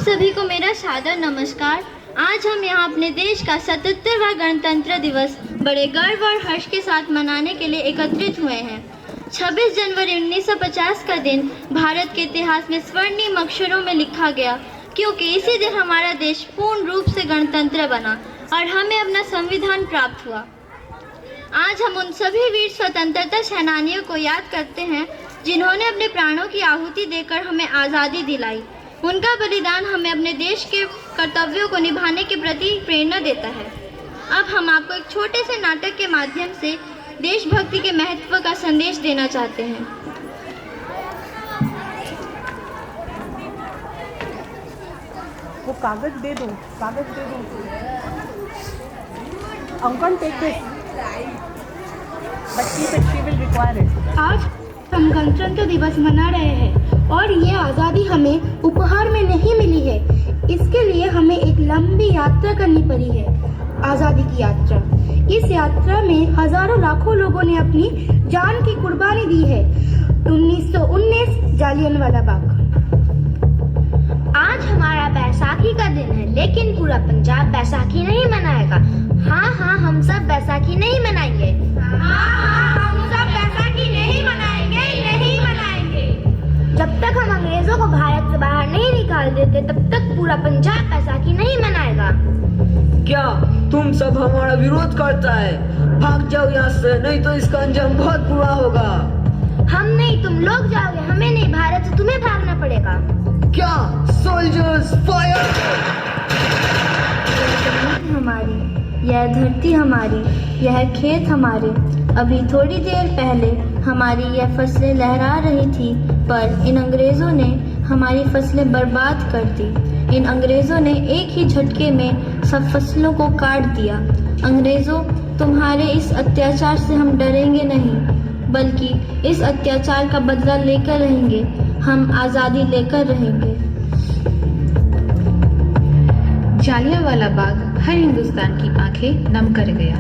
सभी को मेरा सादर नमस्कार। आज हम यहाँ अपने देश का 77वां गणतंत्र दिवस बड़े गर्व और हर्ष के साथ मनाने के लिए एकत्रित हुए हैं। 26 जनवरी 1950 का दिन भारत के इतिहास में स्वर्णिम अक्षरों में लिखा गया, क्योंकि इसी दिन हमारा देश पूर्ण रूप से गणतंत्र बना और हमें अपना संविधान प्राप्त हुआ। आज हम उन सभी वीर स्वतंत्रता सेनानियों को याद करते हैं जिन्होंने अपने प्राणों की आहुति देकर हमें आज़ादी दिलाई। उनका बलिदान हमें अपने देश के कर्तव्यों को निभाने के प्रति प्रेरणा देता है। अब हम आपको एक छोटे से नाटक के माध्यम से देशभक्ति के महत्व का संदेश देना चाहते हैं। वो कागज दे दो, कागज दे दो। Ankan take this, but keep it, she will require it. आज हम गणतंत्र दिवस मना रहे हैं और ये आज़ादी हमें उपहार में नहीं मिली है। इसके लिए हमें एक लंबी यात्रा करनी पड़ी है, आज़ादी की यात्रा। इस यात्रा में हजारों लाखों लोगों ने अपनी जान की कुर्बानी दी है। 1919 जालियनवाला बाग। आज हमारा बैसाखी का दिन है, लेकिन पूरा पंजाब बैसाखी नहीं मनाएगा। हाँ, हम सब बैसाखी नहीं मनाएंगे। हम सब बैसाखी नहीं मनाएंगे। जब तक हम अंग्रेजों को भारत से बाहर नहीं निकाल देते, तब तक पूरा पंजाब बैसाखी नहीं मनाएगा। क्या तुम सब हमारा विरोध करता है? भाग जाओ यहाँ से, नहीं तो इसका अंजाम बहुत बुरा होगा। हम नहीं, तुम लोग जाओगे, हमें नहीं, भारत से तुम्हें भागना पड़ेगा। क्या? Soldiers fire! हमारी यह धरती हमारी, यह खेत हमारे। अभी थोड़ी देर पहले हमारी यह फसलें लहरा रही थी, पर इन अंग्रेज़ों ने हमारी फसलें बर्बाद कर दी। इन अंग्रेज़ों ने एक ही झटके में सब फसलों को काट दिया। अंग्रेज़ों, तुम्हारे इस अत्याचार से हम डरेंगे नहीं, बल्कि इस अत्याचार का बदला लेकर रहेंगे। हम आज़ादी लेकर रहेंगे। जालियांवाला बाग हर हिंदुस्तान की आंखें नम कर गया।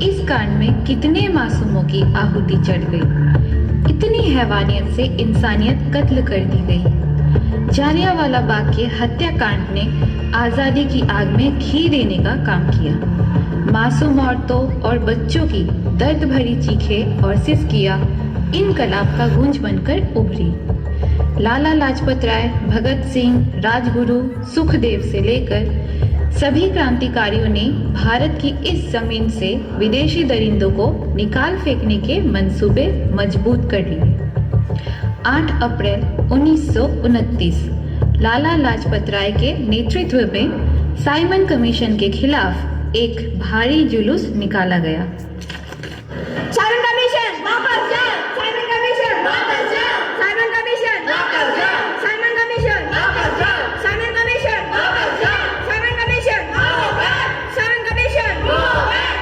इस कांड में कितने मासूमों की आहुति चढ़ गई। इतनी हैवानियत से इंसानियत कत्ल कर दी गई। जालियांवाला बाग के हत्याकांड ने आज़ादी की आग में घी देने का काम किया। मासूम औरतों और बच्चों की दर्द भरी चीखें और सिसकियां इनकलाब का गूंज बनकर उभरी। लाला लाजपत राय, भगत सिंह, राजगुरु, सुखदेव से लेकर सभी क्रांतिकारियों ने भारत की इस जमीन से विदेशी दरिंदों को निकाल फेंकने के मंसूबे मजबूत कर लिए। 8 अप्रैल 1929 लाला लाजपत राय के नेतृत्व में साइमन कमीशन के खिलाफ एक भारी जुलूस निकाला गया। साइमन कमीशन वापस जाओ, साइमन कमीशन वापस जाओ, साइमन कमीशन वापस जाओ, साइमन कमीशन वापस जाओ, साइमन कमीशन वापस जाओ, Simon commission Simon commission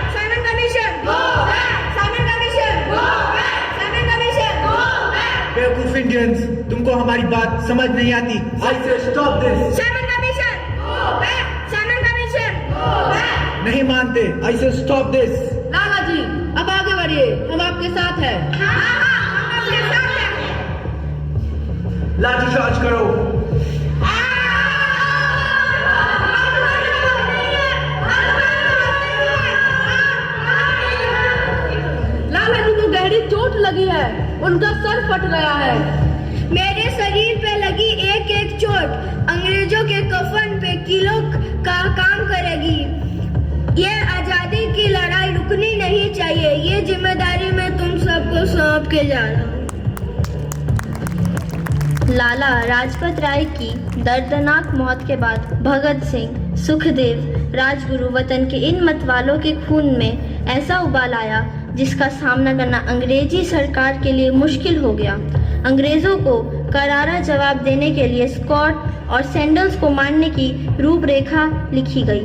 Simon commission Simon commission Simon commission. बेवकूफ इंडियंस, तुमको हमारी बात समझ नहीं आती। आई से stop this. Simon commission Simon commission नहीं मानते? आई से स्टॉप दिस। लाला जी, अब आगे बढ़िए, हम आपके साथ हैं। हम आपके साथ हैं। लाठीचार्ज करो। लाला जी को गहरी चोट लगी है, उनका सर फट गया है। मेरे शरीर पे लगी एक एक चोट अंग्रेजों के कफन पे किलो का काम करेगी। ये आजादी की लड़ाई रुकनी नहीं चाहिए। ये जिम्मेदारी मैं तुम सबको सौंप के जा रहा हूँ। लाला लाजपत राय की दर्दनाक मौत के बाद भगत सिंह, सुखदेव, राजगुरु वतन के इन मतवालों के खून में ऐसा उबाल आया जिसका सामना करना अंग्रेजी सरकार के लिए मुश्किल हो गया। अंग्रेजों को करारा जवाब देने के लिए स्कॉट और सैंडल्स को मारने की रूपरेखा लिखी गई।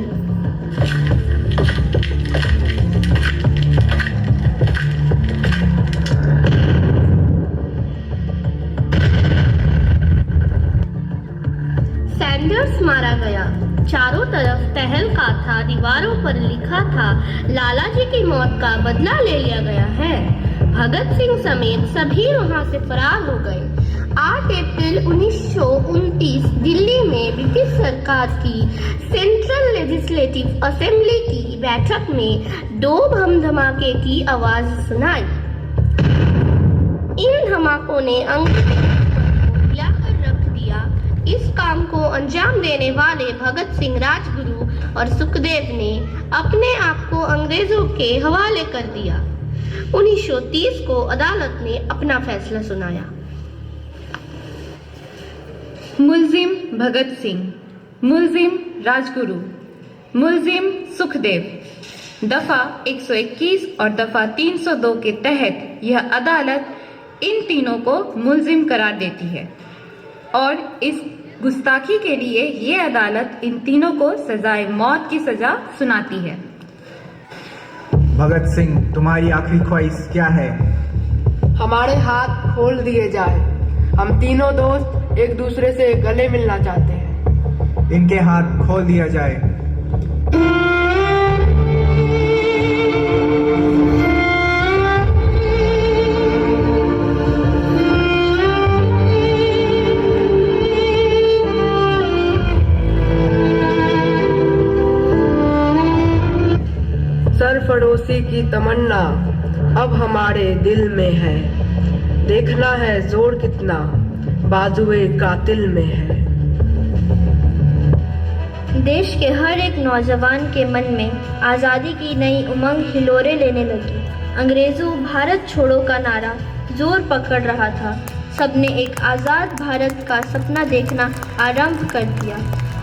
सैंडर्स मारा गया। चारों तरफ तहलका था, दीवारों पर लिखा था, लाला जी की मौत का बदला ले लिया गया है। भगत सिंह समेत सभी वहां से फरार हो गए। 8 अप्रैल 1929 दिल्ली में ब्रिटिश सरकार की सेंट्रल लेजिस्लेटिव असेंबली की बैठक में 2 बम धमाके की आवाज सुनाई। इन धमाकों ने अंग्रेजों को हिलाकर रख दिया। इस काम को अंजाम देने वाले भगत सिंह, राजगुरु और सुखदेव ने अपने आप को अंग्रेजों के हवाले कर दिया। 1930 को अदालत ने अपना फैसला सुनाया। मुलजिम भगत सिंह, मुलजिम राजगुरु, मुलजिम सुखदेव। दफा 121 और दफा 302 के तहत यह अदालत इन तीनों को मुलजिम करार देती है और इस गुस्ताखी के लिए ये अदालत इन तीनों को सजाए मौत की सजा सुनाती है। भगत सिंह, तुम्हारी आखिरी ख्वाहिश क्या है? हमारे हाथ खोल दिए जाए। हम तीनों दोस्त एक दूसरे से गले मिलना चाहते हैं। इनके हाथ खोल दिया जाए। सरफरोशी की तमन्ना अब हमारे दिल में है। देखना है जोर कितना बाजुए कातिल में है। देश के हर एक नौजवान के मन में आज़ादी की नई उमंग हिलोरे लेने लगी। अंग्रेजों भारत छोड़ो का नारा जोर पकड़ रहा था। सबने एक आज़ाद भारत का सपना देखना आरंभ कर दिया।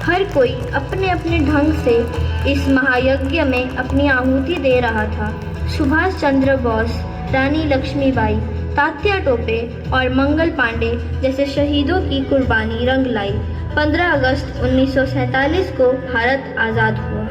हर कोई अपने अपने ढंग से इस महायज्ञ में अपनी आहुति दे रहा था। सुभाष चंद्र बोस, रानी लक्ष्मीबाई, तात्या टोपे और मंगल पांडे जैसे शहीदों की कुर्बानी रंग लाई। 15 अगस्त 1947 को भारत आज़ाद हुआ।